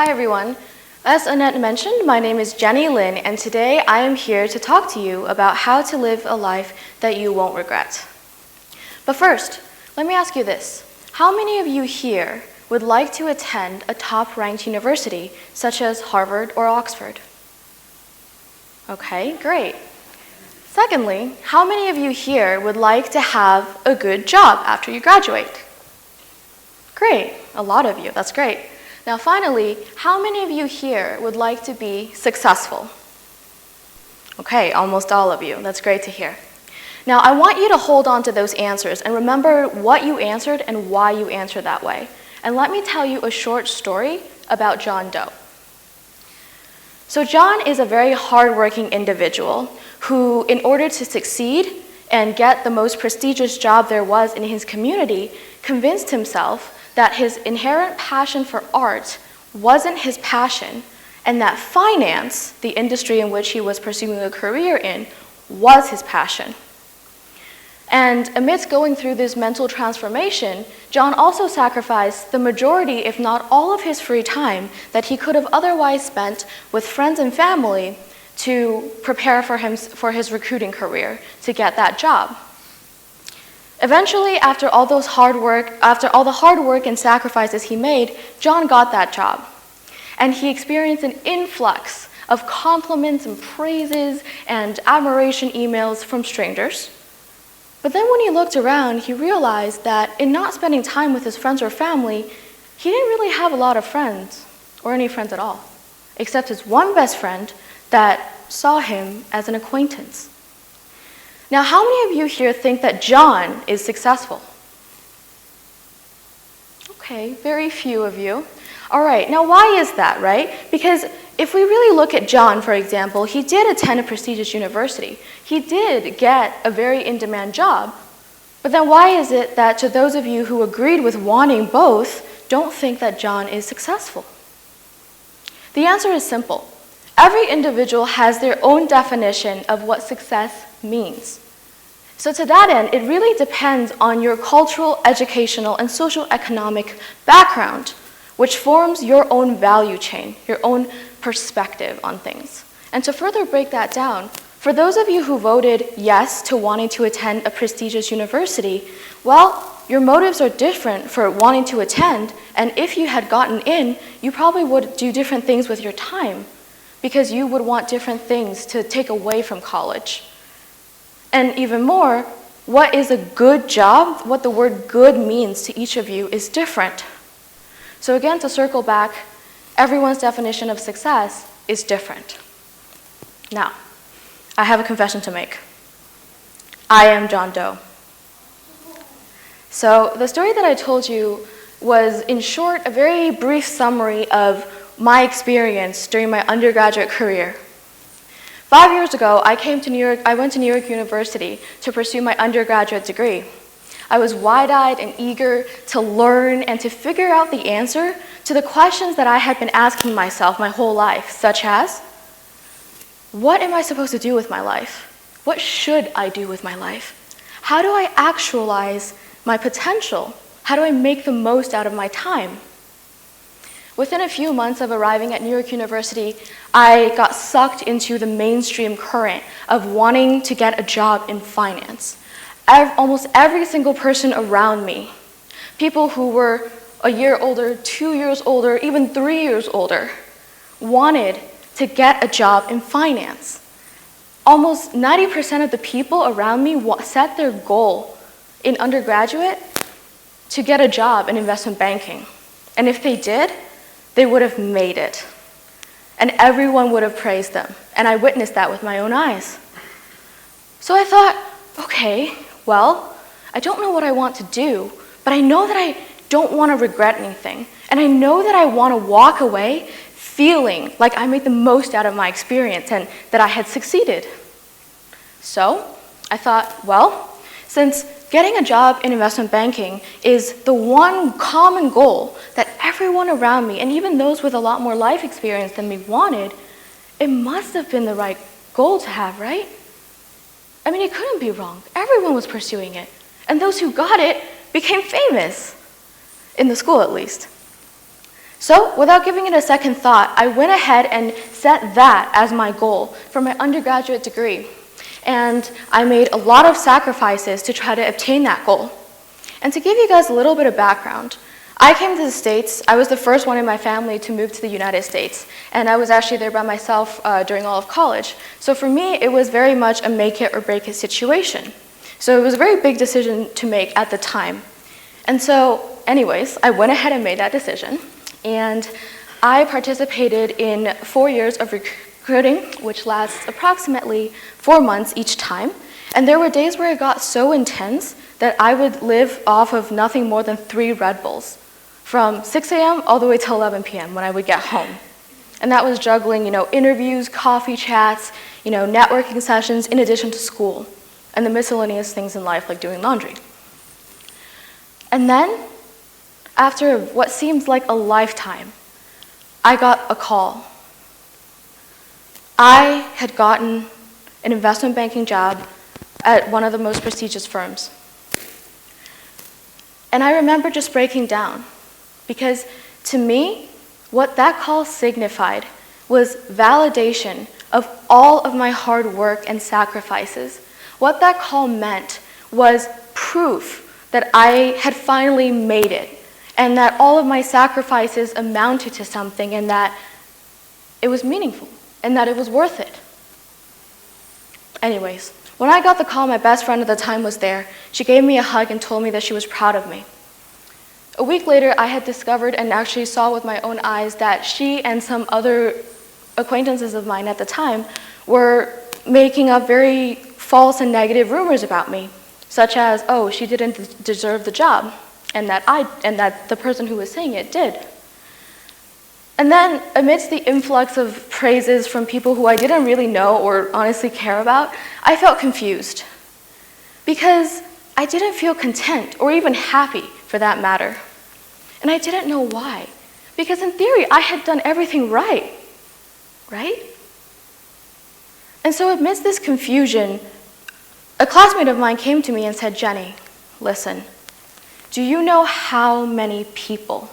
Hi everyone. As Annette mentioned, my name is Jenny Lin, and today I am here to talk to you about how to live a life that you won't regret. But first, let me ask you this. How many of you here would like to attend a top-ranked university, such as Harvard or Oxford? Okay, great. Secondly, how many of you here would like to have a good job after you graduate? Great, a lot of you, that's great. Now finally, how many of you here would like to be successful? Okay, almost all of you, that's great to hear. Now I want you to hold on to those answers and remember what you answered and why you answered that way. And let me tell you a short story about John Doe. So John is a very hardworking individual who, in order to succeed and get the most prestigious job there was in his community, convinced himself that his inherent passion for art wasn't his passion, and that finance, the industry in which he was pursuing a career in, was his passion. And amidst going through this mental transformation, John also sacrificed the majority, if not all of his free time that he could have otherwise spent with friends and family to prepare for his recruiting career to get that job. Eventually, after all the hard work and sacrifices he made, John got that job. And he experienced an influx of compliments and praises and admiration emails from strangers. But then when he looked around, he realized that in not spending time with his friends or family, he didn't really have a lot of friends, or any friends at all, except his one best friend that saw him as an acquaintance. Now, how many of you here think that John is successful? Okay, very few of you. All right, now why is that, right? Because if we really look at John, for example, he did attend a prestigious university. He did get a very in-demand job. But then why is it that to those of you who agreed with wanting both, don't think that John is successful? The answer is simple. Every individual has their own definition of what success means. So to that end, it really depends on your cultural, educational, and social economic background, which forms your own value chain, your own perspective on things. And to further break that down, for those of you who voted yes to wanting to attend a prestigious university, well, your motives are different for wanting to attend, and if you had gotten in, you probably would do different things with your time, because you would want different things to take away from college. And even more, what is a good job, what the word good means to each of you is different. So again, to circle back, everyone's definition of success is different. Now, I have a confession to make. I am John Doe. So the story that I told you was, in short, a very brief summary of my experience during my undergraduate career. 5 years ago, I went to New York University to pursue my undergraduate degree. I was wide-eyed and eager to learn and to figure out the answer to the questions that I had been asking myself my whole life, such as, what am I supposed to do with my life? What should I do with my life? How do I actualize my potential? How do I make the most out of my time? Within a few months of arriving at New York University, I got sucked into the mainstream current of wanting to get a job in finance. Almost every single person around me, people who were a year older, 2 years older, even 3 years older, wanted to get a job in finance. Almost 90% of the people around me set their goal in undergraduate to get a job in investment banking. And if they did, they would have made it. And everyone would have praised them. And I witnessed that with my own eyes. So I thought, okay, well, I don't know what I want to do, but I know that I don't want to regret anything. And I know that I want to walk away feeling like I made the most out of my experience and that I had succeeded. So I thought, well, since getting a job in investment banking is the one common goal that everyone around me, and even those with a lot more life experience than me, wanted, it must have been the right goal to have, right? I mean, it couldn't be wrong. Everyone was pursuing it. And those who got it became famous, in the school at least. So without giving it a second thought, I went ahead and set that as my goal for my undergraduate degree. And I made a lot of sacrifices to try to obtain that goal. And to give you guys a little bit of background, I came to the States. I was the first one in my family to move to the United States. And I was actually there by myself during all of college. So for me, it was very much a make it or break it situation. So it was a very big decision to make at the time. And so anyways, I went ahead and made that decision. And I participated in 4 years of recruiting, which lasts approximately 4 months each time. And there were days where it got so intense that I would live off of nothing more than 3 Red Bulls from 6 a.m. all the way till 11 p.m. when I would get home. And that was juggling, interviews, coffee chats, networking sessions in addition to school and the miscellaneous things in life like doing laundry. And then, after what seemed like a lifetime, I got a call. I had gotten an investment banking job at one of the most prestigious firms. And I remember just breaking down because to me, what that call signified was validation of all of my hard work and sacrifices. What that call meant was proof that I had finally made it and that all of my sacrifices amounted to something and that it was meaningful and that it was worth it. Anyways, when I got the call, my best friend at the time was there. She gave me a hug and told me that she was proud of me. A week later, I had discovered and actually saw with my own eyes that she and some other acquaintances of mine at the time were making up very false and negative rumors about me, such as, oh, she didn't deserve the job, and that the person who was saying it did. And then, amidst the influx of praises from people who I didn't really know or honestly care about, I felt confused. Because I didn't feel content or even happy, for that matter. And I didn't know why. Because in theory, I had done everything right? And so amidst this confusion, a classmate of mine came to me and said, Jenny, listen, do you know how many people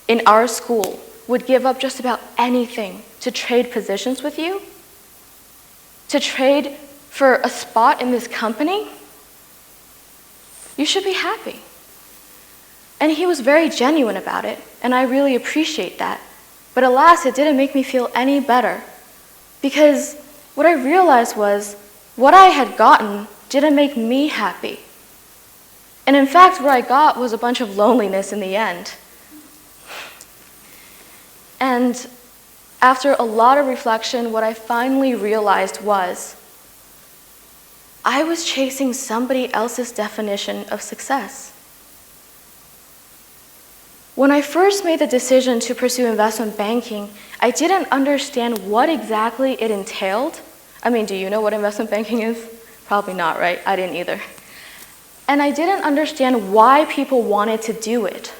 in our school would give up just about anything to trade positions with you? To trade for a spot in this company? You should be happy. And he was very genuine about it, and I really appreciate that. But alas, it didn't make me feel any better. Because what I realized was, what I had gotten didn't make me happy. And in fact, what I got was a bunch of loneliness in the end. And after a lot of reflection, what I finally realized was, I was chasing somebody else's definition of success. When I first made the decision to pursue investment banking, I didn't understand what exactly it entailed. I mean, do you know what investment banking is? Probably not, right? I didn't either. And I didn't understand why people wanted to do it.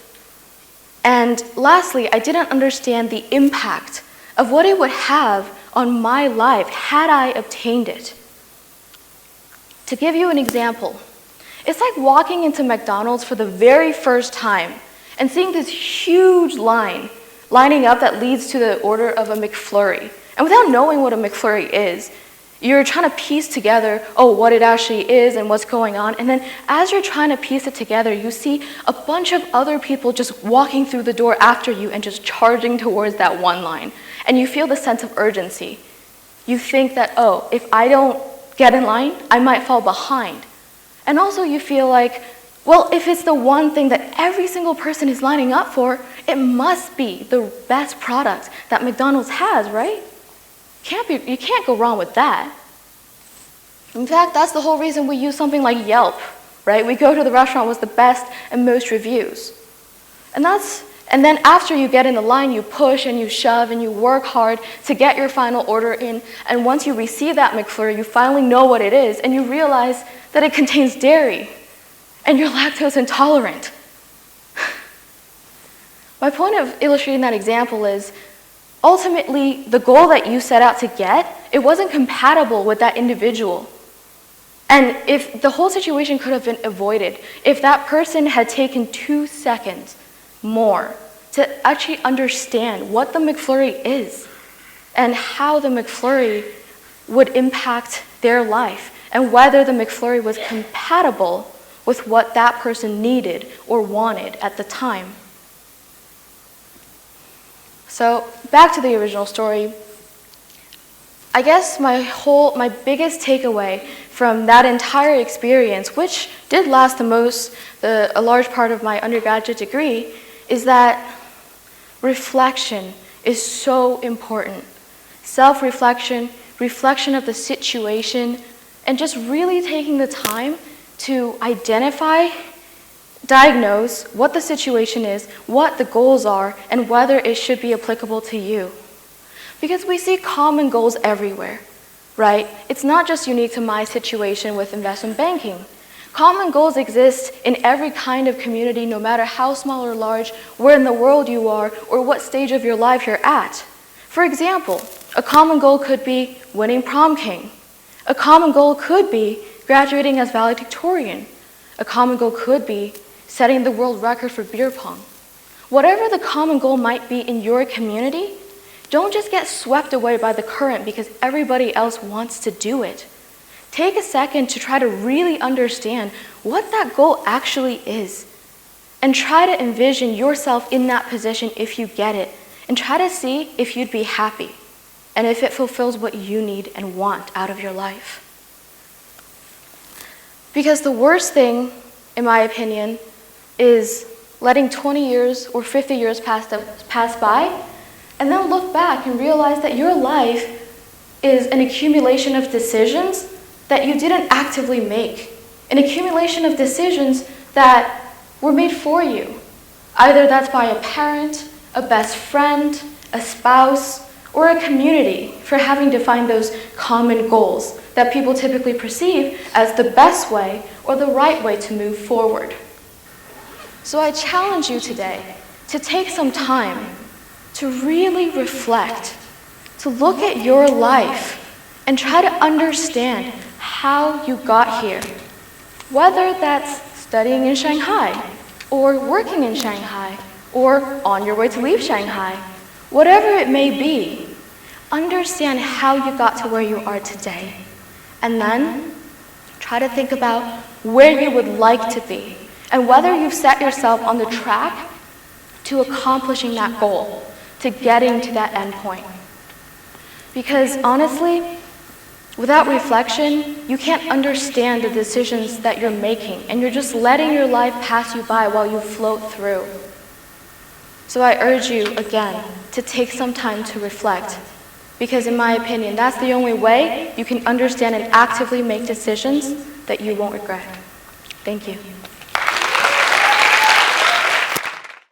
And lastly, I didn't understand the impact of what it would have on my life had I obtained it. To give you an example, it's like walking into McDonald's for the very first time and seeing this huge line lining up that leads to the order of a McFlurry. And without knowing what a McFlurry is, you're trying to piece together, what it actually is and what's going on. And then as you're trying to piece it together, you see a bunch of other people just walking through the door after you and just charging towards that one line. And you feel the sense of urgency. You think that, if I don't get in line, I might fall behind. And also you feel like, well, if it's the one thing that every single person is lining up for, it must be the best product that McDonald's has, right? You can't go wrong with that. In fact, that's the whole reason we use something like Yelp, right? We go to the restaurant with the best and most reviews. And then after you get in the line, you push and you shove and you work hard to get your final order in. And once you receive that McFlurry, you finally know what it is and you realize that it contains dairy and you're lactose intolerant. My point of illustrating that example is, ultimately, the goal that you set out to get, it wasn't compatible with that individual. And if the whole situation could have been avoided, if that person had taken 2 seconds more to actually understand what the McFlurry is and how the McFlurry would impact their life and whether the McFlurry was compatible with what that person needed or wanted at the time. So back to the original story. I guess my biggest takeaway from that entire experience, which did last a large part of my undergraduate degree, is that reflection is so important. Self-reflection, reflection of the situation, and just really taking the time to identify, diagnose what the situation is, what the goals are, and whether it should be applicable to you. Because we see common goals everywhere, right? It's not just unique to my situation with investment banking. Common goals exist in every kind of community, no matter how small or large, where in the world you are, or what stage of your life you're at. For example, a common goal could be winning prom king. A common goal could be graduating as valedictorian. A common goal could be setting the world record for beer pong. Whatever the common goal might be in your community, don't just get swept away by the current because everybody else wants to do it. Take a second to try to really understand what that goal actually is, and try to envision yourself in that position if you get it, and try to see if you'd be happy and if it fulfills what you need and want out of your life. Because the worst thing, in my opinion, is letting 20 years or 50 years pass by and then look back and realize that your life is an accumulation of decisions that you didn't actively make, an accumulation of decisions that were made for you. Either that's by a parent, a best friend, a spouse, or a community for having defined those common goals that people typically perceive as the best way or the right way to move forward. So I challenge you today to take some time to really reflect, to look at your life and try to understand how you got here. Whether that's studying in Shanghai, or working in Shanghai, or on your way to leave Shanghai, whatever it may be, understand how you got to where you are today. And then try to think about where you would like to be and whether you've set yourself on the track to accomplishing that goal, to getting to that end point. Because honestly, without reflection, you can't understand the decisions that you're making, and you're just letting your life pass you by while you float through. So I urge you, again, to take some time to reflect, because in my opinion, that's the only way you can understand and actively make decisions that you won't regret. Thank you.